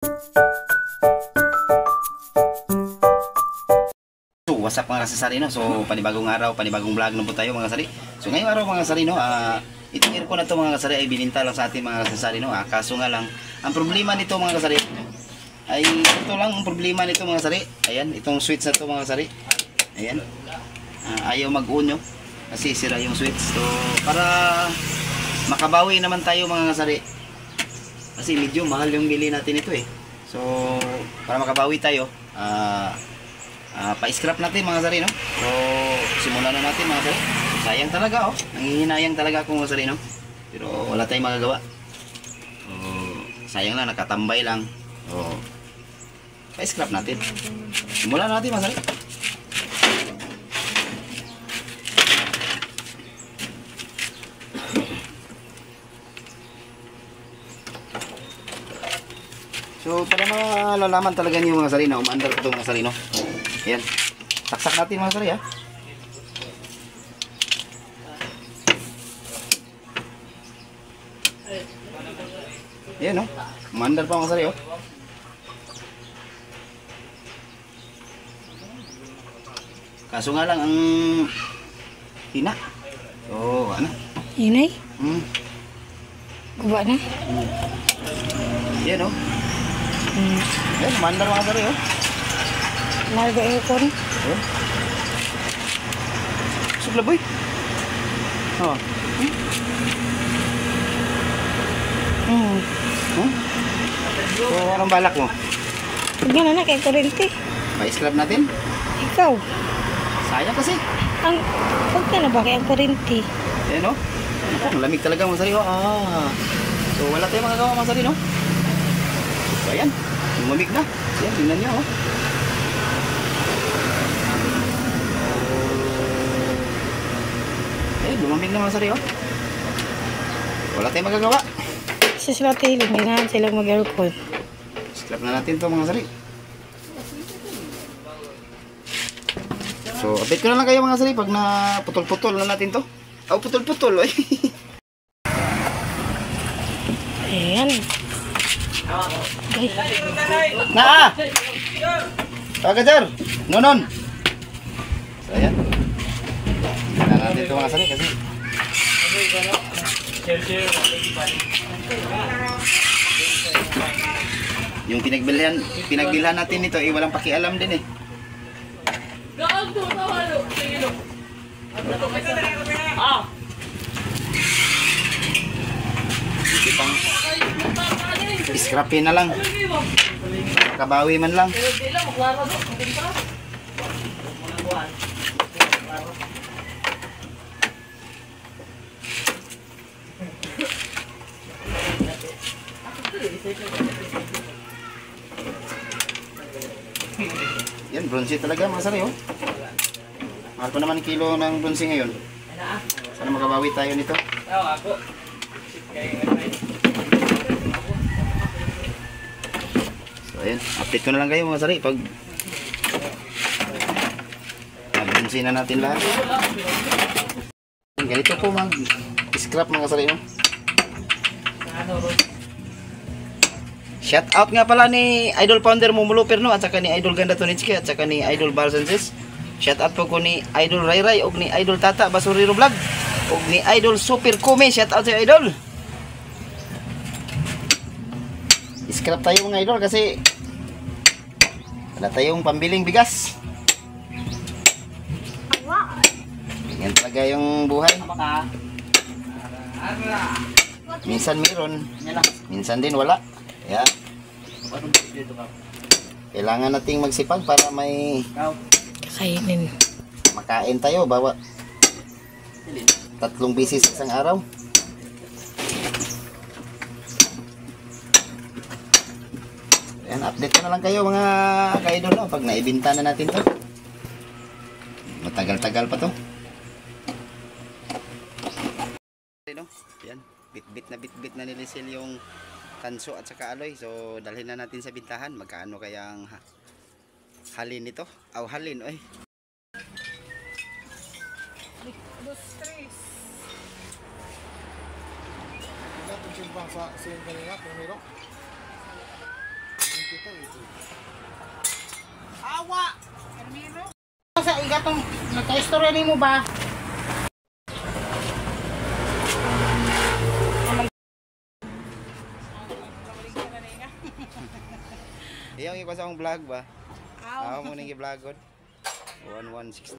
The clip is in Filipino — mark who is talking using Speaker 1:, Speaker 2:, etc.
Speaker 1: So, what's up mga kasari, no? So, panibagong araw, panibagong vlog na po tayo mga kasari. So, ngayong araw mga kasari, no? Itong aircon na to mga kasari ay bininta lang sa ating mga kasari, no? Kaso nga lang, ang problema nito mga kasari ay ito lang ang problema nito mga kasari. Ayan, itong switch na to mga kasari. Ayan. Ayaw mag-on yun kasi sira yung switch. So, para makabawi naman tayo mga kasari. Kasi medyo mahal yung bili natin ito eh. So, para makabawi tayo, pa-scrap natin mga sari, no? So, simulan na natin mga sari. Sayang talaga, oh. Nangihinayang talaga ako mga sari, no? Pero wala tayong magagawa. So, sayang lang, nakatambay lang. So, pa-scrap natin. Simulan natin mga sari. So, para malalaman talaga niyo mga sari na umaandar ko ito mga sari, no? Ayan. Saksak natin mga sari, ha? Ayan, no? Umaandar pa mga sari, oh. Kaso nga lang ang hina. So, ano?
Speaker 2: Hinay? Guba na?
Speaker 1: Ayan, no? Ayan, umaandar mga sari, oh.
Speaker 2: Larga aircon.
Speaker 1: Oh. Sugla boy. Oh. So, anong balak mo?
Speaker 2: Tignan na kay kurente.
Speaker 1: Pa-scrap natin?
Speaker 2: Ikaw.
Speaker 1: Sayang kasi.
Speaker 2: Huwag ka na ba kay ang kurente?
Speaker 1: Ayan, no? Ang lamig talaga mga sari, oh. So, wala tayong magagawa mga sari, no? So, ayan. Lumamig na. Ayan, tingnan nyo, oh. Lumamig na mga sari, oh. Wala tayong magagawa.
Speaker 2: Isa sila tiling, ganahan silang mag-aircon.
Speaker 1: Scrap na natin to mga sari. So, update ko na lang kayo mga sari pag na putol-putol na natin to. Oh, putol-putol, eh.
Speaker 2: Ayan.
Speaker 1: Na! Pagajar! Nonon! So, ayan. Tingnan natin ito mga sari kasi yung pinagbilhan natin nito eh walang pakialam din eh. Hindi pang scrapin na lang. Kabawi man lang. Yan, bronze talaga mga sari, oh. Mahal pa naman kilo ng bronze ngayon. Sana makabawi tayo nito. So ayan, update ko na lang kayo mga sari pag bronze na natin lahat. Ganito po mag-scrap mga sari, no? Shout out nga pala ni Idol Founder Mumulo Perno at saka ni Idol Ganda Tonitski at saka ni Idol Barsanses. Shout out po ko ni Idol Rayray ug ni Idol Tata Basuriro Vlog ug ni Idol Super Kume. Shout out sa Idol. Scrap tayo mga idol kasi wala tayong pambiling bigas. Yan talaga yung buhay. Minsan meron, minsan din wala. Yan. Kailangan nating magsipag para may
Speaker 2: kainin.
Speaker 1: Makain tayo bawa 3 bisis isang araw. Yan, update ko na lang kayo mga ka-idol, no? Pag naibinta na natin to. Matagal-tagal pa to. Yan, bit-bit na nilisil yung tanso at saka aloy. So dalhin na natin sa bintahan. Magkano kayang halin nito? Aw, halin, oy.
Speaker 3: Awa! Hermino? Sa igatong, nagka-istorya ni mo ba?
Speaker 1: Iyong iko sa akong vlog ba? Ako mo nang i-vlog 1160